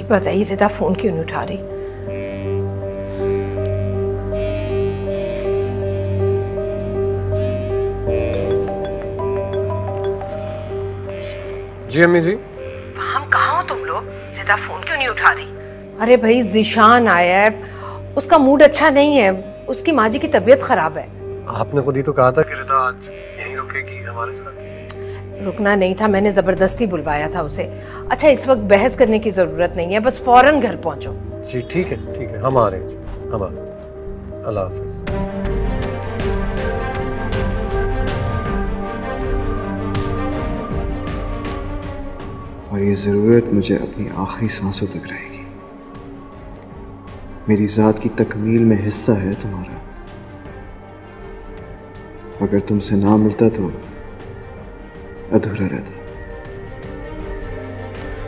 बताइए रिदा फोन क्यों नहीं उठा रही? जी अम्मी जी। हम कहाँ हो तुम लोग? रिदा फोन क्यों नहीं उठा रही? अरे भाई ज़ीशान आया है, उसका मूड अच्छा नहीं है, उसकी माँ जी की तबीयत खराब है। आपने खुद ही तो कहा था कि रिदा आज यहीं रुकेगी हमारे साथ। रुकना नहीं था, मैंने जबरदस्ती बुलवाया था उसे। अच्छा इस वक्त बहस करने की जरूरत नहीं है, बस फौरन घर पहुंचो। जी ठीक है, हम आ रहे हैं जी, हम आ रहे हैं। अल्लाह हाफिज। और ये ज़रूरत मुझे अपनी आखिरी सांसों तक रहेगी। मेरी ज़ात की तकमील में हिस्सा है तुम्हारा। अगर तुमसे ना मिलता तो अधूरा रहता।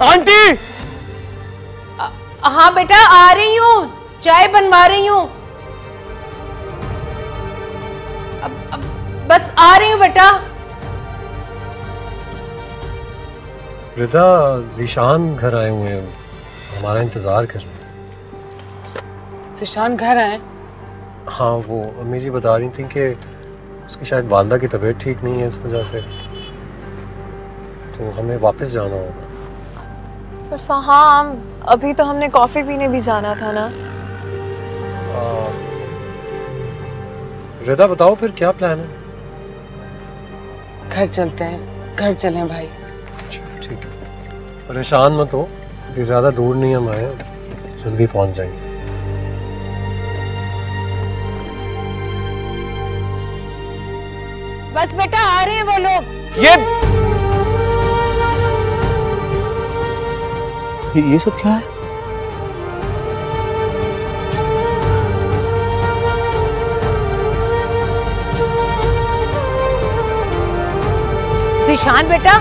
आंटी! हाँ बेटा आ रही हूँ, चाय बनवा रही हूँ। अब बस आ रही हूँ बेटा। रिदा ज़ीशान घर आए हुए हैं, हमारा इंतजार कर रहे हैं। ज़ीशान घर आए? हाँ वो अम्मी जी बता रही थी कि उसकी शायद वालदा की तबीयत ठीक नहीं है, इस वजह से तो हमें वापस जाना होगा। पर फहाम अभी तो हमने कॉफी पीने भी जाना था ना। रिदा बताओ फिर क्या प्लान है? घर चलते हैं, घर चलें भाई। ठीक है, परेशान मत हो, कि ज्यादा दूर नहीं हम आए, जल्दी पहुंच जाएंगे। बस बेटा आ रहे हैं वो लोग। ये सब क्या है? ज़ीशान बेटा,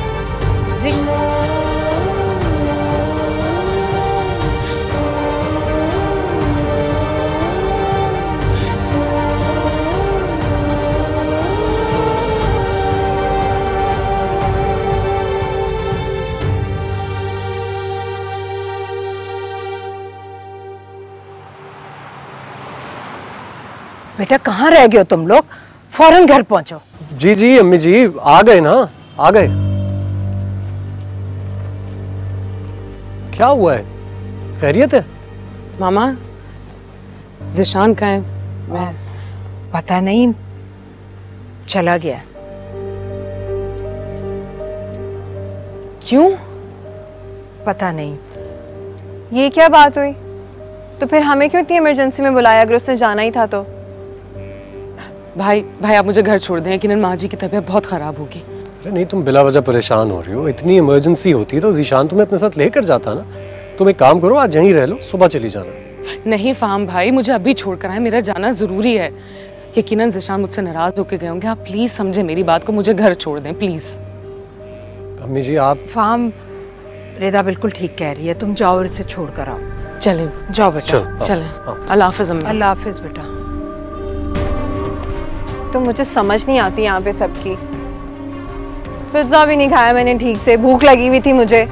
बेटा कहाँ रह गए हो तुम लोग? फौरन घर पहुंचो। जी जी अम्मी जी, आ गए ना, आ गए। क्या हुआ है, खैरियत है? मामा ज़ीशान कहाँ है? मैं पता नहीं, चला गया। क्यों? पता नहीं। ये क्या बात हुई? तो फिर हमें क्यों इतनी इमरजेंसी में बुलाया अगर उसने जाना ही था तो? भाई आप मुझे घर छोड़ दें, यकीनन माँ जी की तबीयत बहुत खराब होगी। अरे नहीं, तुम बिला वजह परेशान हो रही हो। इतनी इमरजेंसी होती तो ज़ीशान तुम्हें अपने साथ लेकर जाता ना। तुम एक काम करो, आज यहीं रह लो, सुबह चली जाना। नहीं फाहम भाई, मुझे अभी छोड़कर आए, मेरा जाना जरूरी है। यकीनन ज़ीशान मुझसे नाराज होकर गए होंगे। आप प्लीज समझे मेरी बात को, मुझे घर छोड़ दें प्लीज। अम्मी जी आप फाहम, रिदा बिल्कुल ठीक कह रही है, तुम जाओ और इसे छोड़ कर आओ। चले जाओ बेटा, चले। अल्लाह हाफिज अम्मी। अल्लाह हाफिज बेटा। तो मुझे समझ नहीं आती यहाँ पे सबकी। पिज्जा भी नहीं खाया मैंने ठीक से, भूख लगी हुई थी मुझे।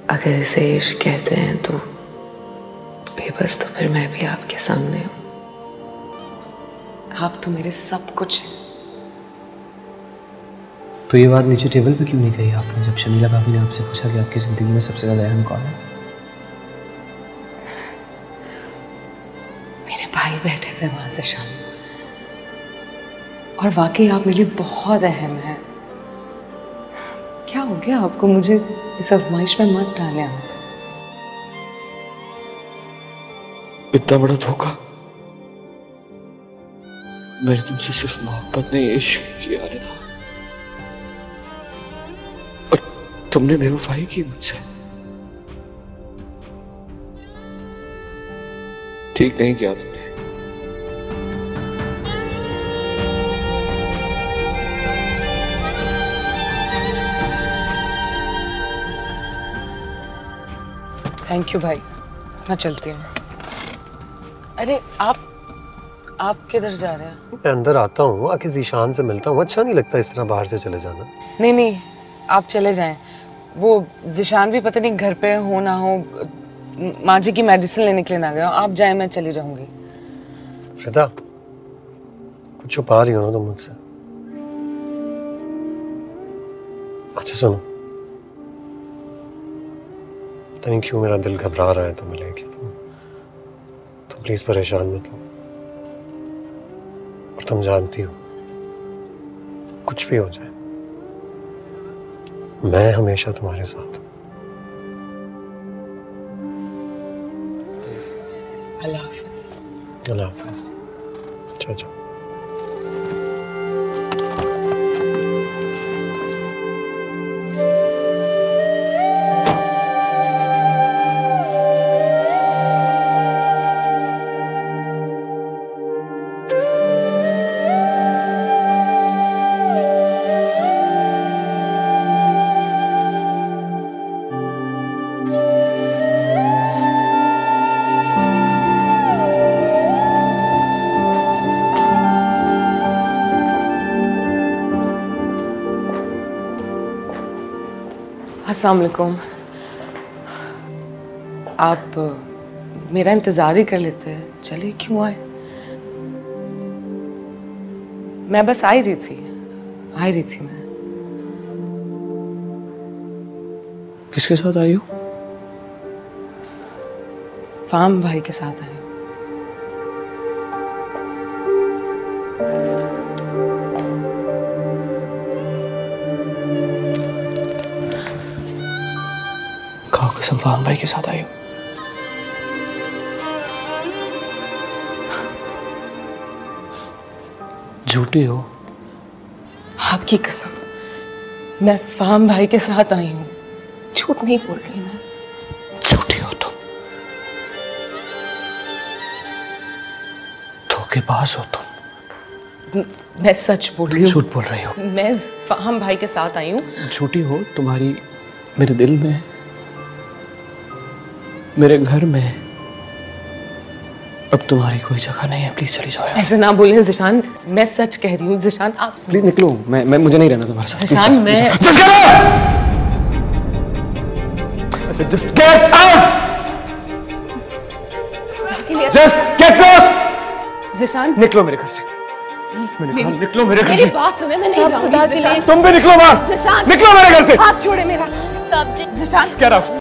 अगर इसे इश्क कहते हैं तो बेबस तो फिर मैं भी आपके सामने हूँ। आप तो मेरे सब कुछ हैं। तो ये बात नीचे टेबल पे क्यों नहीं कही आपने, जब शमीला भाभी ने आपसे पूछा कि आपकी जिंदगी में सबसे ज्यादा अहम कौन है? मेरे भाई बैठे थे वहां से शाम, और वाकई आप मेरे लिए बहुत अहम हैं। क्या हो गया आपको? मुझे इस आजमाइश में मत डालें आप। इतना बड़ा धोखा। मैंने तुमसे सिर्फ मोहब्बत नहीं, इश्क किया था, और तुमने बेवफाई की मुझसे। ठीक नहीं किया तुमने। थैंक यू भाई, मैं चलती हूँ। अरे आप किधर जा रहे हैं? मैं अंदर आता हूँ, आके ज़ीशान से मिलता हूँ। अच्छा नहीं लगता इस तरह बाहर से चले जाना। नहीं नहीं, आप चले जाएं। वो ज़ीशान भी पता नहीं घर पे हो ना हो, माँ जी की मेडिसिन लेने के लिए ना गया। आप जाएं, मैं चली जाऊंगी। रिदा, कुछ छुपा रही हो ना तुम मुझसे? अच्छा सुनो, पता नहीं क्यों मेरा दिल घबरा रहा है तुम्हें लेके। तुम प्लीज परेशान मत हो। और तुम जानती हो, कुछ भी हो जाए, मैं हमेशा तुम्हारे साथ हूँ। अल्लाह हाफिज। अल्लाह हाफिज। चलो जाओ। अस्सलाम वालेकुम। आप मेरा इंतज़ार ही कर लेते हैं, चलिए क्यों आए? मैं बस आ ही रही थी मैं। किसके साथ आई हो? फाम भाई के साथ आई हूँ। कसम, फाम भाई के साथ आई हो? झूठी हो। आपकी कसम, मैं फाम भाई के साथ आई हूँ, झूठ नहीं बोल रही मैं। झूठी हो तुम, धोखेबाज हो तुम। मैं सच बोल रही हूँ। झूठ बोल रही हो। मैं फाम भाई के साथ आई हूँ। झूठी हो। तुम्हारी मेरे दिल में, मेरे घर में अब तुम्हारी कोई जगह नहीं है। प्लीज चली जाओ। ऐसे ना बोलें ज़ीशान, मैं सच कह रही हूँ। ज़ीशान आप प्लीज निकलो। मैं मुझे नहीं रहना तुम्हारे साथ। ज़ीशान मैं just get out. Just get lost. Zeeshan निकलो मेरे घर से। मैंने कहा निकलो मेरे घर से। मेरी बात सुने, मैं नहीं जाऊंगी ज़ीशान। तुम भी निकलो बाहर। ज़ीशान निकलो मेरे घर से। हाथ छोड़े मेरा। साहब जी, ज़ीशान गेट आउट।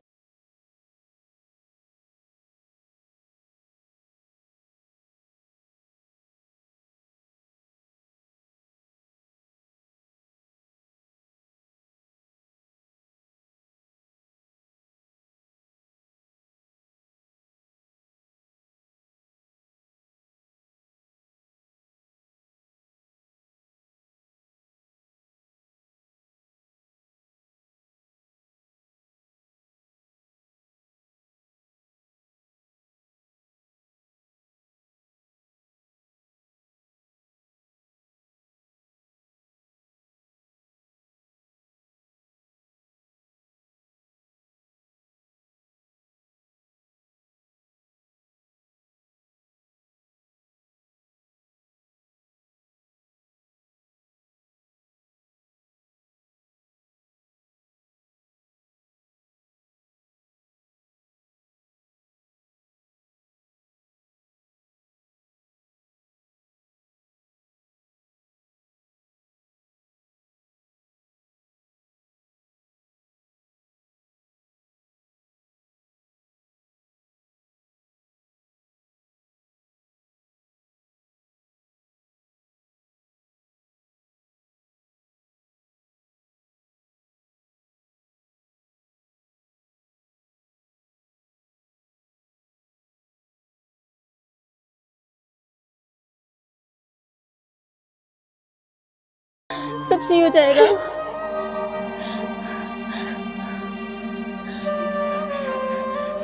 सब सही हो जाएगा।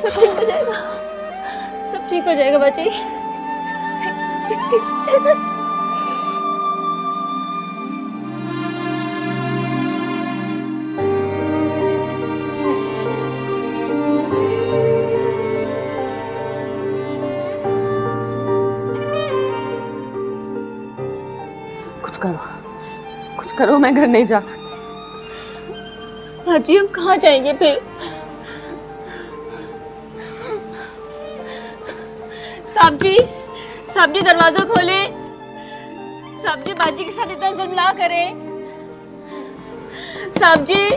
सब ठीक हो जाएगा। सब ठीक हो जाएगा बाजी। कुछ करो, मैं घर नहीं जा सकती। भाजी हम कहाँ जाएंगे फिर? साहब जी दरवाजा खोले। साहब जी बाजी के साथ इतना जुल्म ना करें। साहब जी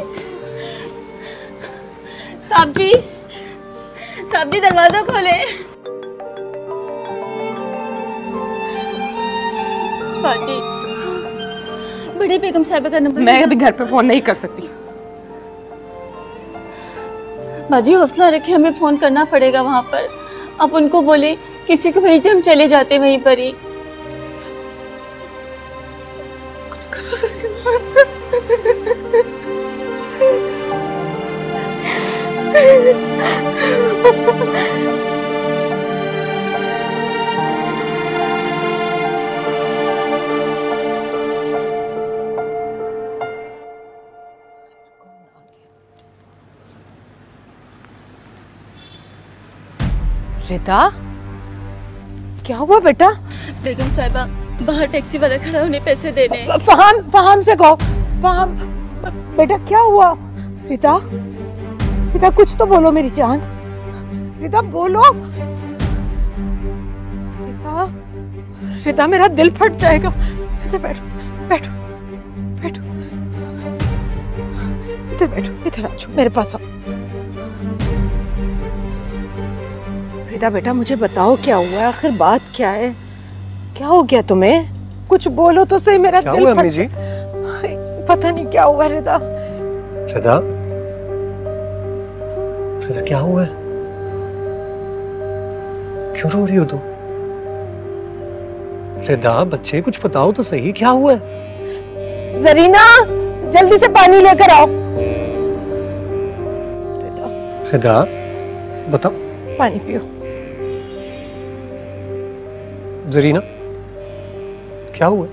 दरवाजा खोले। बाजी बड़ी बेगम साहिबा का नंबर। मैं अभी घर पे फोन नहीं कर सकती। बाजी हौसला रखे, हमें फोन करना पड़ेगा वहां पर। आप उनको बोले किसी को भेज दे, हम चले जाते वहीं पर ही। कुछ करो। रिता, क्या हुआ बेटा? बेगम साहिबा बाहर टैक्सी वाला खड़ा, उन्हें पैसे देने हैं। फहाम से कहो। फहाम बेटा क्या हुआ? रिता कुछ तो बोलो मेरी जान। रिता बोलो। रिता मेरा दिल फट जाएगा। बैठो इधर बैठो, इधर आ जाओ, मेरे पास आओ। रिता बेटा मुझे बताओ क्या हुआ, आखिर बात क्या है? क्या हो गया तुम्हें? कुछ बोलो तो सही, मेरा क्या दिल हुआ अम्मी जी? पता नहीं क्या हुआ रिता। रिता क्या हुआ है? क्यों रो रही हो तुम? रिता बच्चे कुछ बताओ तो सही, क्या हुआ है? जरीना जल्दी से पानी लेकर आओ। रिता बताओ। पानी पियो। जरीना क्या हुआ?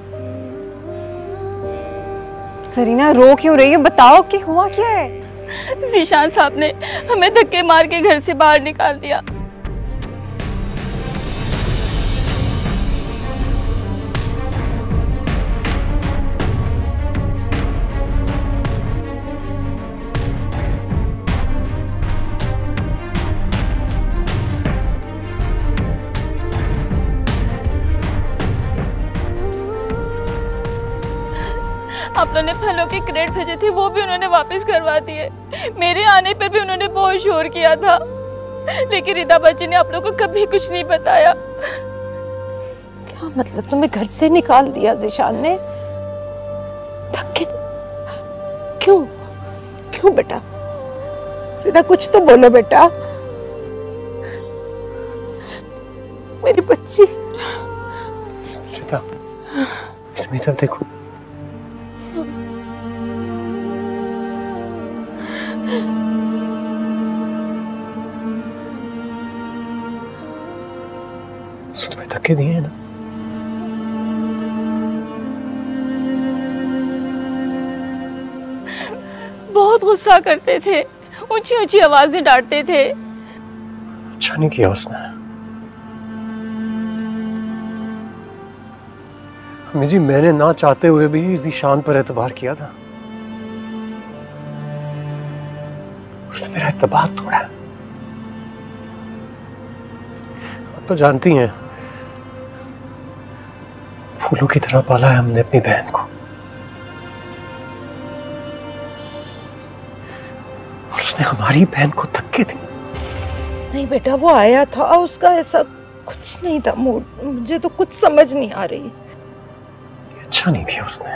सरीना रो क्यों रही है? बताओ कि हुआ क्या है? ज़ीशान साहब ने हमें धक्के मार के घर से बाहर निकाल दिया। आप लोगों ने फलों के क्रेट भेजे थे, वो भी उन्होंने वापस करवा दिए। मेरे आने पर भी उन्होंने बहुत शोर किया था, लेकिन रिदा बच्ची ने आप लोगों को कभी कुछ नहीं बताया। क्या मतलब, तुम्हें घर से निकाल दिया ज़ीशान ने? धक्के? क्यों बेटा? रिदा कुछ तो बोलो बेटा, मेरी बच्ची। रिता मेरी तरफ देखो। तुम्हें धक्के दिए हैं ना? बहुत गुस्सा करते थे, ऊंची ऊंची आवाजें डांटते थे। अच्छा नहीं किया उसने। अम्मी जी मैंने ना चाहते हुए भी ज़ीशान पर एतबार किया था। उसने मेरा एतबार तोड़ा। आप तो जानती हैं फूलों की तरह पाला है हमने अपनी बहन को, और उसने हमारी बहन को धक्के दिए। नहीं बेटा वो आया था, उसका ऐसा कुछ नहीं था मूड, मुझे तो कुछ समझ नहीं आ रही। अच्छा नहीं किया उसने।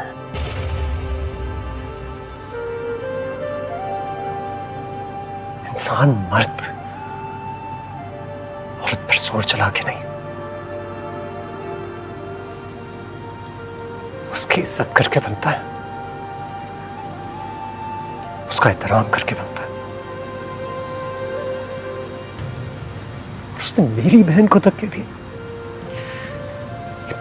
इंसान मर्द औरत पर जोर चला के नहीं, उसकी इज्जत करके बनता है, उसका एहतराम करके बनता है। और उसने मेरी बहन को धक्के दिए। ये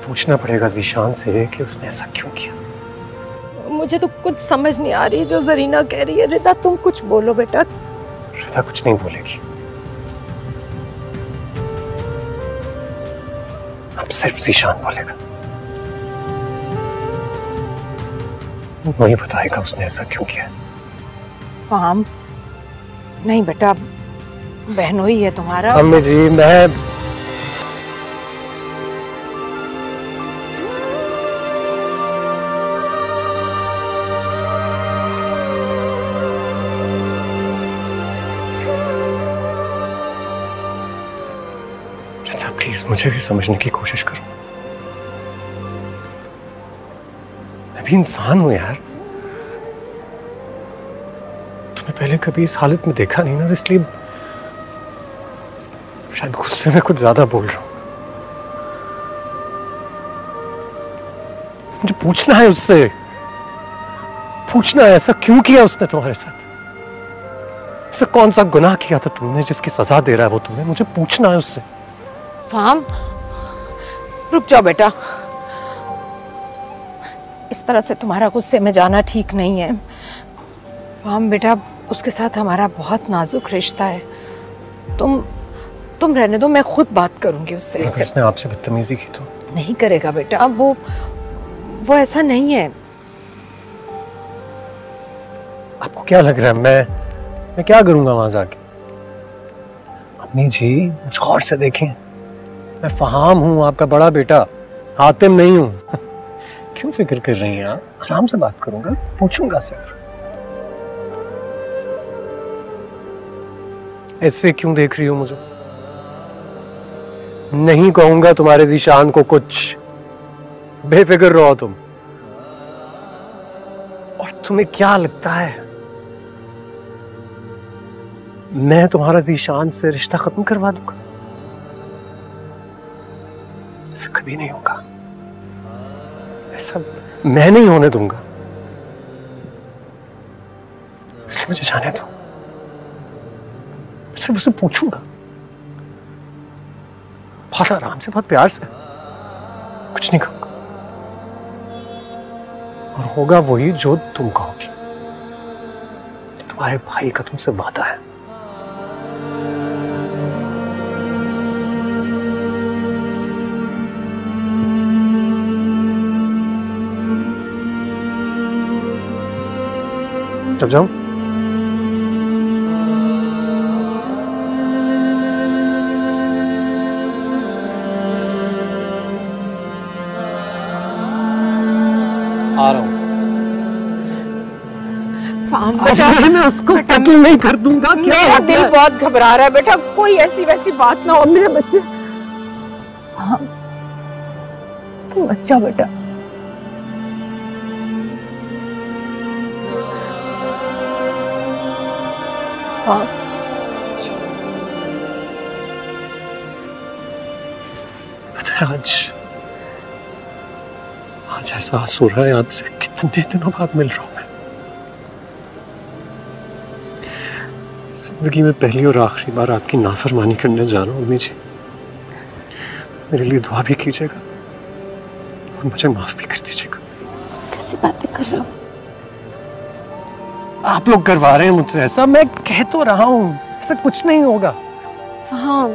पूछना पड़ेगा ज़ीशान से कि उसने ऐसा क्यों किया। मुझे तो कुछ समझ नहीं आ रही जो जरीना कह रही है। रिदा तुम कुछ बोलो बेटा। रिदा कुछ नहीं बोलेगी। अब सिर्फ ज़ीशान बोलेगा, वही बताएगा उसने ऐसा क्यों किया। फाहम, नहीं बेटा, बहनोई है तुम्हारा। अम्मी जी, मैं प्लीज मुझे भी समझने की कोशिश करो। मैं भी इंसान हूं यार, तुम्हें पहले कभी इस हालत में देखा नहीं ना, इसलिए शायद गुस्से में कुछ ज्यादा बोल रहा हूं। मुझे पूछना है उससे, पूछना है ऐसा क्यों किया उसने तुम्हारे साथ, ऐसा कौन सा गुनाह किया था तुमने जिसकी सजा दे रहा है वो तुम्हें, मुझे पूछना है उससे। फाहम, रुक जाओ बेटा, इस तरह से तुम्हारा गुस्से में जाना ठीक नहीं है। फाहम बेटा, उसके साथ हमारा बहुत नाजुक रिश्ता है, तुम रहने दो, मैं खुद बात करूंगी उससे। अगर उसने आपसे बदतमीजी की तो? नहीं करेगा बेटा, वो ऐसा नहीं है। आपको क्या लग रहा है मैं क्या करूंगा वहां जाके? अम्मी जी, मुझे गौर से देखें, मैं फहाम हूं, आपका बड़ा बेटा, हातिम नहीं हूं। क्यों फिक्र कर रही हैं आप? आराम से बात करूंगा, पूछूंगा सिर्फ। ऐसे क्यों देख रही हो मुझे? नहीं कहूंगा तुम्हारे ज़ीशान को कुछ, बेफिक्र रहो तुम। और तुम्हें क्या लगता है मैं तुम्हारा ज़ीशान से रिश्ता खत्म करवा दूंगा? ऐसा कभी नहीं होगा, ऐसा मैं नहीं होने दूंगा, इसलिए मुझे जाने दो। मैं सिर्फ उसे पूछूंगा, बहुत आराम से, बहुत प्यार से, कुछ नहीं कहूंगा, और होगा वही जो तुम कहोगी। तुम्हारे भाई का तुमसे वादा है। अब जाऊं? आ रहा हूं। मैं उसको कत्ल नहीं कर दूंगा। मेरा दिल बहुत घबरा रहा है बेटा, कोई ऐसी वैसी बात ना हो मेरे बच्चे। हाँ, तुम अच्छा बेटा। हाँ, आज एहसास हो रहा है, आज से कितने दिनों बाद मिल रहा हूं मैं। जिंदगी में पहली और आखिरी बार आपकी नाफरमानी करने जा रहा हूं अम्मी जी। मेरे लिए दुआ भी कीजिएगा और मुझे माफ भी कर दीजिएगा। कैसी बातें कर रहे हो? आप लोग करवा रहे हैं मुझसे ऐसा, मैं कह तो रहा हूं ऐसा कुछ नहीं होगा। हाँ,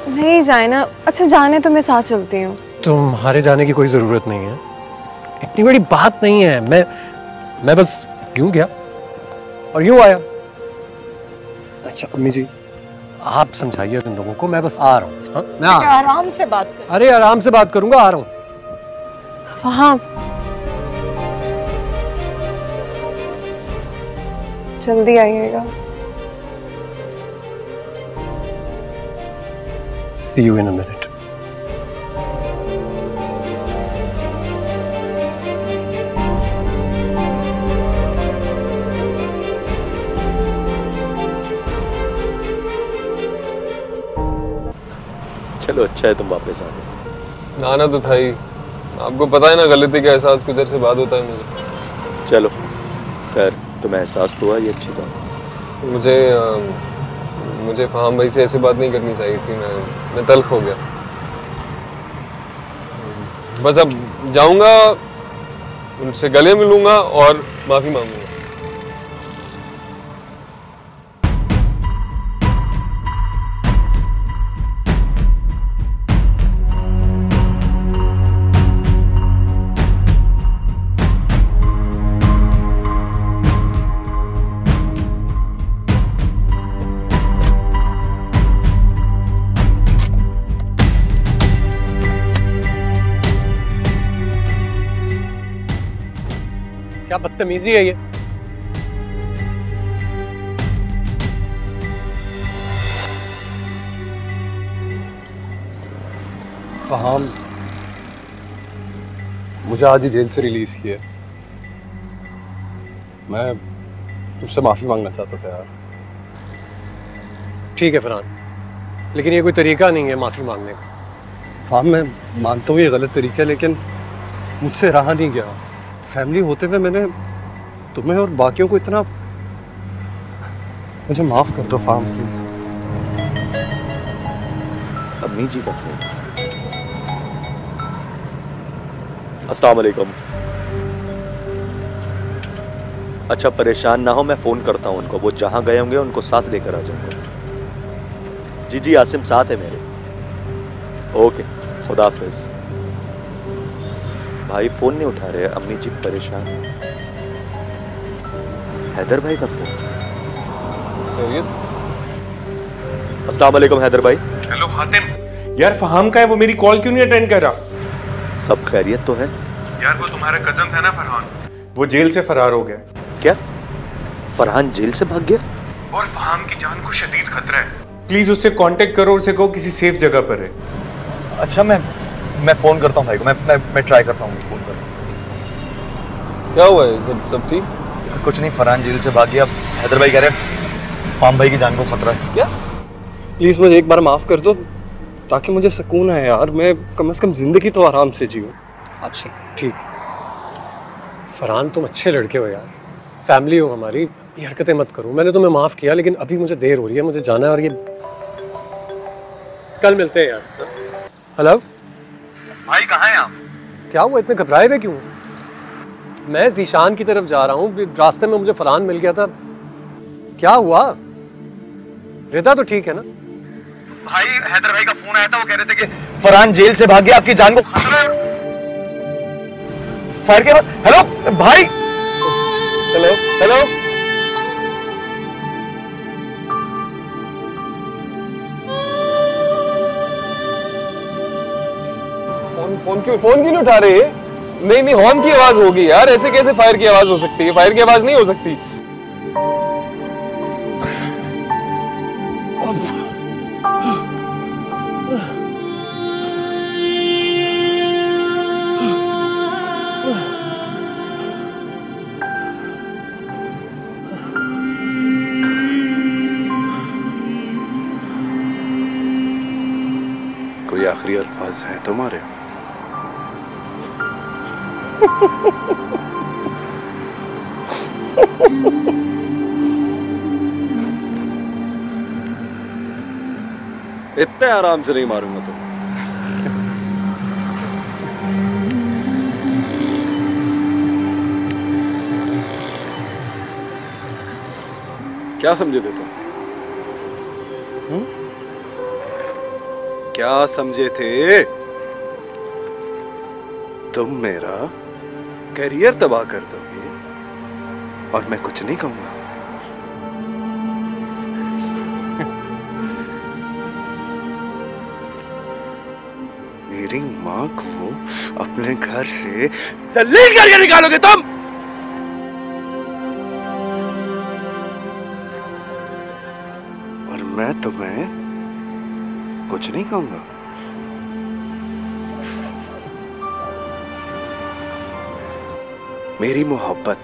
नहीं जाए ना। अच्छा जाने तो मैं साथ चलती हूँ। तुम्हारे जाने की कोई जरूरत नहीं है, इतनी बड़ी बात नहीं है। मैं बस यूं गया और यूं आया। अच्छा अम्मी जी, आप समझाइए इन लोगों को, मैं बस आ रहा हूँ। हाँ, मैं आराम से बात कर। अरे आराम से बात करूंगा, आ रहा हूँ। हाँ, जल्दी आइएगा। See you in a minute. चलो अच्छा है तुम वापस आ गए। आना तो था ही, आपको पता है ना गलती का एहसास गुजर से बाद होता है मुझे। चलो खैर, तुम्हें एहसास तो हुआ, ये अच्छी बात है। मुझे फहाम भाई से ऐसे बात नहीं करनी चाहिए थी। मैं तल्ख हो गया। बस अब जाऊंगा, उनसे गले मिलूंगा और माफी मांगूंगा। क्या बदतमीजी है ये। हाँ, मुझे आज ही जेल से रिलीज किया। मैं तुमसे माफी मांगना चाहता था यार। ठीक है फरहान, लेकिन ये कोई तरीका नहीं है माफी मांगने का। हाँ मैं मानता हूँ ये गलत तरीका है, लेकिन मुझसे रहा नहीं गया। फैमिली होते हुए मैंने तुम्हें और बाकियों को इतना, मुझे माफ कर दो फाहम प्लीज। अम्मी जी का फोन। अस्सलाम वालेकुम। अच्छा परेशान ना हो, मैं फोन करता हूँ उनको, वो जहां गए होंगे उनको साथ लेकर आ जाऊंगा। जी आसिम साथ है मेरे। ओके खुदा हाफिज। भाई फोन नहीं उठा रहे, अम्मी जी परेशान है। हैदर भाई का फोन। अस्सलाम वालेकुम हैदर भाई। हेलो हातिम, यार फहाम का है, वो मेरी कॉल क्यों नहीं अटेंड कर रहा? सब खैरियत तो है यार? वो तुम्हारा कजन था ना फरहान, वो जेल से फरार हो गया। क्या फरहान जेल से भाग गया? और फहाम की जान को शदीद खतरा है, प्लीज उससे कांटेक्ट करो, उसे कहो किसी सेफ जगह पर है। अच्छा मैं फोन करता हूँ भाई को, मैं ट्राई करता हूँ फोन करता हूँ। क्या हुआ है? सब ठीक? कुछ नहीं, फरहान जेल से भाग गया। हैदर भाई कह रहे हैं फार्म भाई की जान को खतरा है। क्या? प्लीज मुझे एक बार माफ कर दो, ताकि मुझे सुकून है यार। मैं कम से कम जिंदगी तो आराम से जीऊँ। अच्छा ठीक। फरहान तुम अच्छे लड़के हो यार, फैमिली हो हमारी, ये हरकतें मत करो। मैंने तुम्हें माफ किया, लेकिन अभी मुझे देर हो रही है, मुझे जाना है। और ये कल मिलते हैं यार। हेलो भाई कहाँ हैं आप? क्या हुआ, इतने घबराए हुए क्यों? मैं ज़ीशान की तरफ जा रहा हूँ, रास्ते में मुझे फरहान मिल गया था। क्या हुआ? रिदा तो ठीक है ना? भाई हैदर भाई का फोन आया था, वो कह रहे थे कि फरहान जेल से भाग गया, आपकी जान को खतरा है। फायर के पास। हेलो भाई। Hello hello. फोन क्यों नहीं उठा रहे? नहीं हॉर्न की आवाज होगी यार, ऐसे कैसे फायर की आवाज हो सकती है? फायर की आवाज नहीं हो सकती। कोई आखिरी अल्फाज है तुम्हारे? इतने आराम से नहीं मारूंगा तो। क्या समझे थे तुम? क्या समझे थे? तुम मेरा करियर तबाह कर दोगे और मैं कुछ नहीं कहूंगा। मेरी माँ को अपने घर से जलील करके निकालोगे तुम। और मैं तुम्हें कुछ नहीं कहूंगा। मेरी मोहब्बत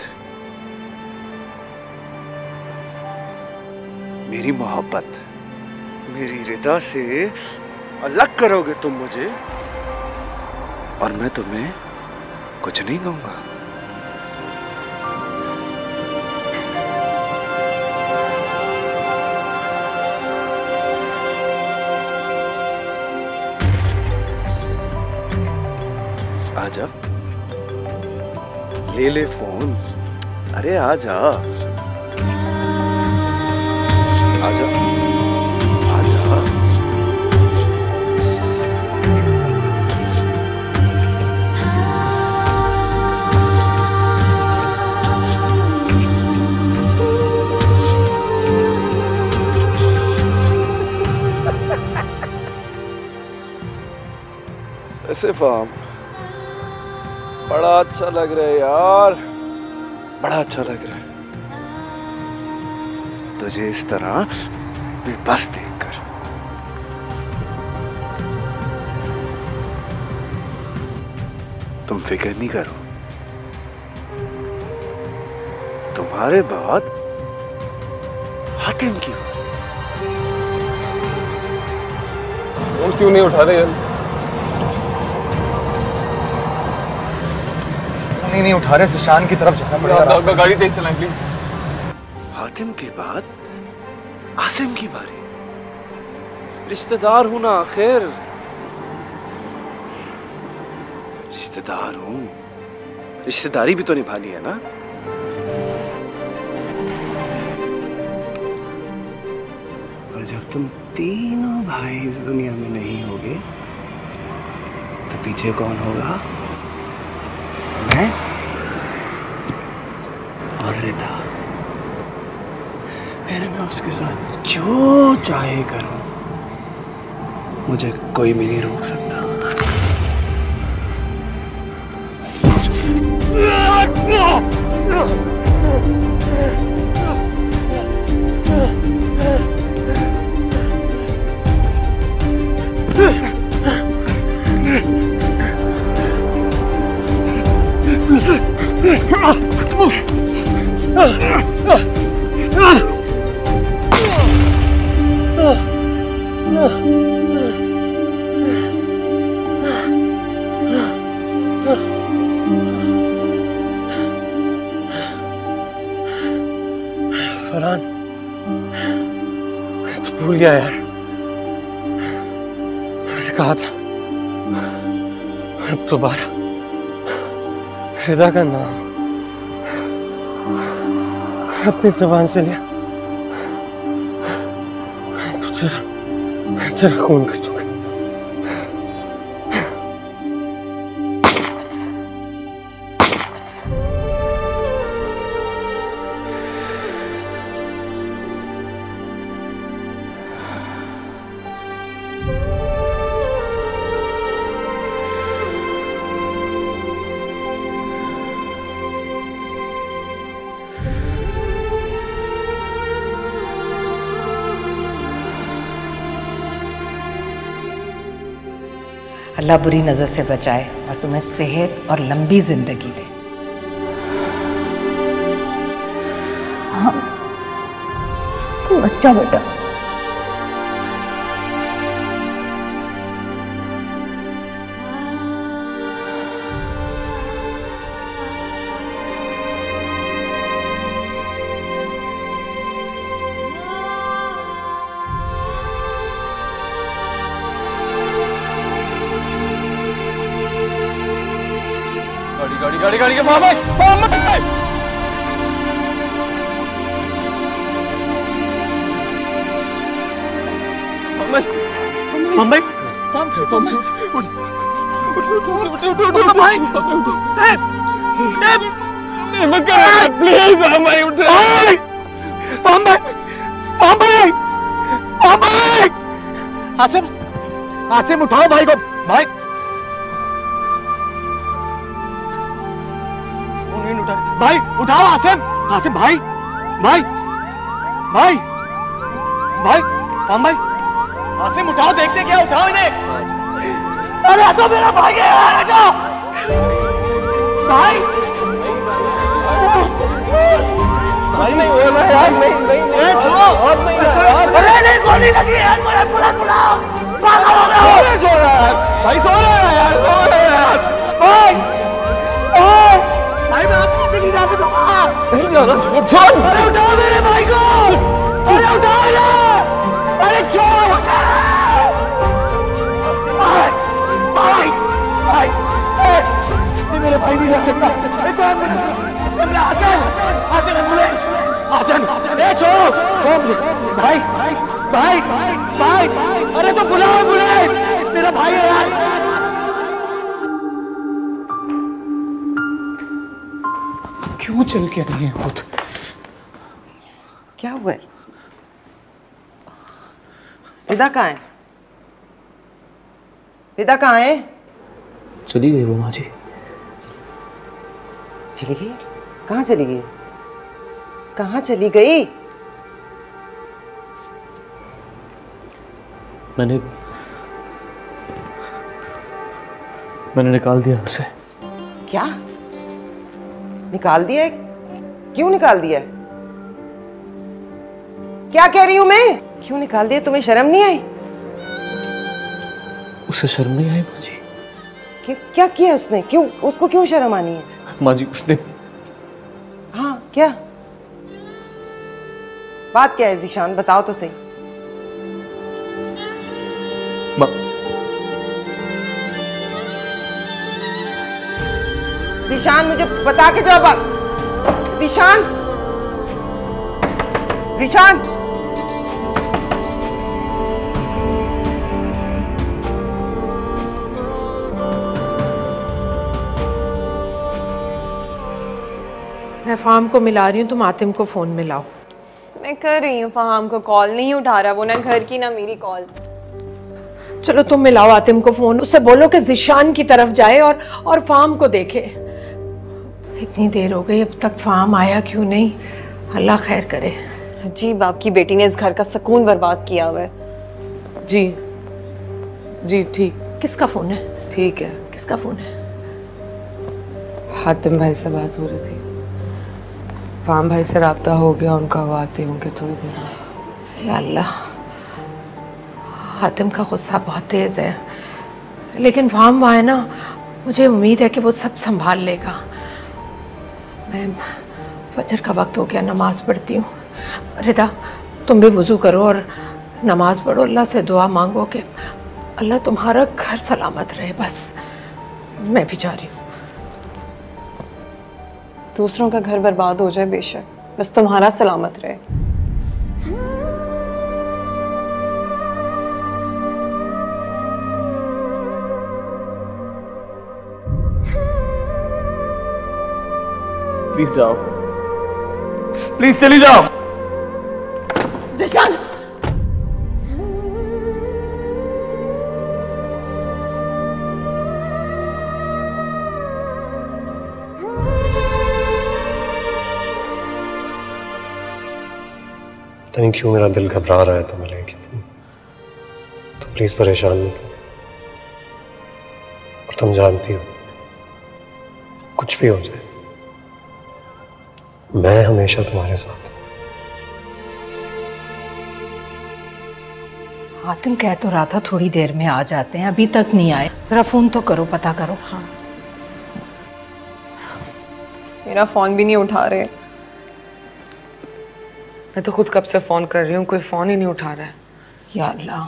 मेरी रिदा से अलग करोगे तुम मुझे, और मैं तुम्हें कुछ नहीं कहूंगा। आजा, ले फोन। अरे आजा आजा आजा। ऐसे फार्म बड़ा अच्छा लग रहा है यार। बड़ा अच्छा लग रहा है तुझे इस तरह बेबस देखकर। तुम फिक्र नहीं करो, तुम्हारे बाद हातिम की फोन क्यों नहीं उठा रहे यार? फोन ही नहीं उठा रहे, ज़िशान की तरफ जाना पड़ेगा। गाड़ी तेज चलाएं प्लीज। हातिम के बाद आसिम की बारी। रिश्तेदार हूं ना आखिर, रिश्तेदार हूं, रिश्तेदारी भी तो निभानी है ना। और जब तुम तीनों भाई इस दुनिया में नहीं होगे तो पीछे कौन होगा? मैं और रिदा। फिर मैं उसके साथ जो चाहे करूं, मुझे कोई भी नहीं रोक सकता। फरहान, तो भूल गया यार, मैंने कहा था अब दोबारा रिदा का नाम अपनी जुबान से लिया तो तेरा खून कर दूंगा। अल्लाह बुरी नजर से बचाए और तुम्हें सेहत और लंबी जिंदगी दे। हाँ, तू अच्छा बेटा। गाड़ी के फार्म आसिम, आसिम उठाओ भाई को। भाई भाई उठाओ आसिम, आसिम भाई, भाई भाई भाई फाम भाई, आसिम उठाओ, देखते क्या, उठाओ इन्हें। अरे तो मेरा भाई है यार, भाई भाई नहीं होना यार, नहीं छोड़ो, अरे नहीं गोली लगी यार, मेरा पूरा बुलाओ, पागल हो गए हो यार, भाई सो रहे हैं यार, सो रहे हैं यार, भाई भाई मैं आपको किसी की जाने दूंगा। छोड़, अरे उठाओ मेरे भाई को, अरे उठाओ यार, अरे छोड़, भाई भाई भाई, ये मेरे भाई नहीं जा सकता, एक एम्बुलेंस, आसिम एम्बुलेंस, आसिम, ए छोड़ भाई भाई भाई भाई, अरे तो बुलाओ एम्बुलेंस, मेरा भाई है यार। क्यों चल के नहीं है खुद? क्या हुआ है? रिदा कहाँ है? रिदा कहाँ है? चली गई वो माँ जी। चली गई? कहाँ चली गई? कहाँ चली गई? मैंने निकाल दिया उसे। क्या निकाल दिया? क्यों निकाल दिया? क्या कह रही हूं मैं? क्यों निकाल दिया? तुम्हें शर्म नहीं आई? उसे शर्म नहीं आई माँ जी? क्या किया उसने? क्यों उसको क्यों शर्म आनी है? माँ जी उसने, हाँ क्या बात क्या है ज़ीशान, बताओ तो सही। ज़ीशान मुझे बता के जाओ। ज़ीशान, ज़ीशान, मैं फार्म को मिला रही हूँ, तुम आतिम को फोन मिलाओ। मैं कर रही हूँ फहाम को कॉल, नहीं उठा रहा वो, ना घर की ना मेरी कॉल। चलो तुम मिलाओ आतिम को फोन, उससे बोलो कि ज़ीशान की तरफ जाए और फार्म को देखे। इतनी देर हो गई अब तक फार्म आया क्यों नहीं? अल्लाह खैर करे। अजीब आपकी बेटी ने इस घर का सुकून बर्बाद किया हुआ है। जी जी ठीक। किसका फोन है? ठीक है। किसका फोन है? हातिम भाई से बात हो रही थी, फार्म भाई से राब्ता हो गया उनका, वो आते होंगे थोड़ी देर में। या अल्लाह, हातिम का गुस्सा बहुत तेज़ है, लेकिन फार्म आए ना, मुझे उम्मीद है कि वो सब संभाल लेगा। मैं फजर का वक्त हो गया, नमाज पढ़ती हूँ। रिदा तुम भी वज़ू करो और नमाज पढ़ो, अल्लाह से दुआ मांगो कि अल्लाह तुम्हारा घर सलामत रहे। बस मैं भी जा रही हूँ। दूसरों का घर बर्बाद हो जाए बेशक, बस तुम्हारा सलामत रहे। प्लीज जाओ, प्लीज चली जाओ। ज़ीशान, पता नहीं क्यों मेरा दिल घबरा रहा है तुम्हें लेके। तुम प्लीज परेशान मत हो, और तुम जानती हो कुछ भी हो जाए मैं हमेशा तुम्हारे साथ हूं। हातिम कह तो रहा था थोड़ी देर में आ जाते हैं, अभी तक नहीं आए। जरा फोन तो करो, पता करो। हाँ मेरा फोन भी नहीं उठा रहे। मैं तो खुद कब से फोन कर रही हूँ, कोई फोन ही नहीं उठा रहा है। या अल्लाह,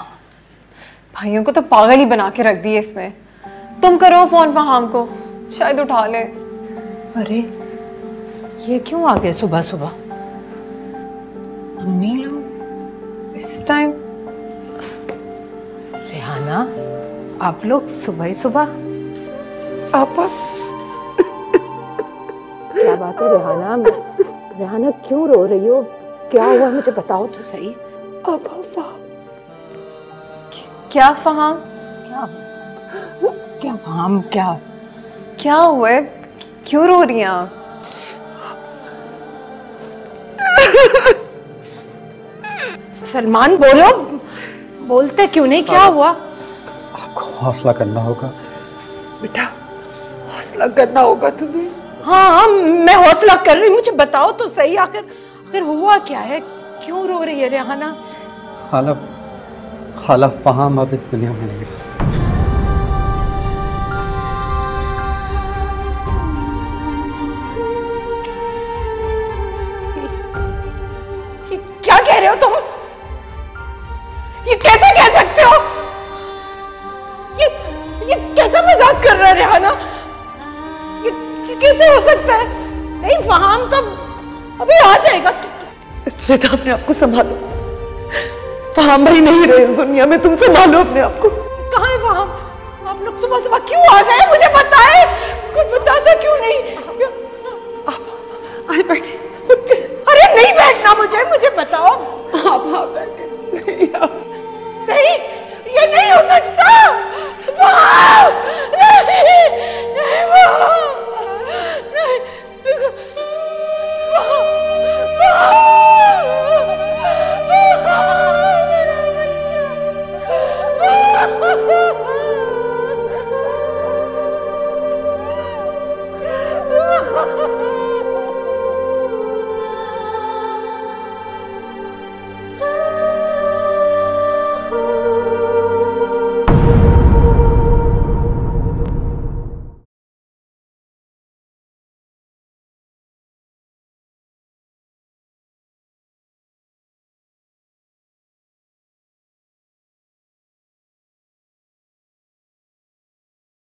भाइयों को तो पागल ही बना के रख दिए इसने। तुम करो फोन फहाम को, शायद उठा ले। अरे ये क्यों आ गए सुबह सुबह? अम्मी लोग इस टाइम? रेहाना, आप लोग सुबह ही सुबह? पापा क्या बात है रेहाना? रेहाना क्यों रो रही हो? क्या हुआ मुझे बताओ तो सही। क्या फहाम? क्या फहाम? क्या हुआ है? क्यों रो रही हैं आप? सलमान बोलो, बोलते क्यों नहीं? क्या हुआ? आपको हौसला करना होगा बेटा, हौसला करना होगा तुम्हें। हाँ मैं हौसला कर रही हूँ, मुझे बताओ तो सही आखिर हुआ क्या है? क्यों रो रही है रेहाना? खाला फहाम अब इस दुनिया में नहीं रहा। क्या कह रहे हो तुम? ये कैसे कह सकते हो? ये कैसा मजाक कर रहा है रेहाना? ये कैसे हो सकता है? नहीं फहाम तो अभी आ जाएगा। रिदा अपने आप को संभालो, फहाम भाई नहीं रहे इस दुनिया में, तुम संभालो अपने आप को। कहाँ है फहाम? आप लोग सुबह सुबह क्यों आ गए? मुझे बताए, कुछ बताता क्यों नहीं? आप आए बैठे। अरे नहीं बैठना, मुझे बताओ। आप बैठे। नहीं, ये नहीं हो सकता। नहीं, है।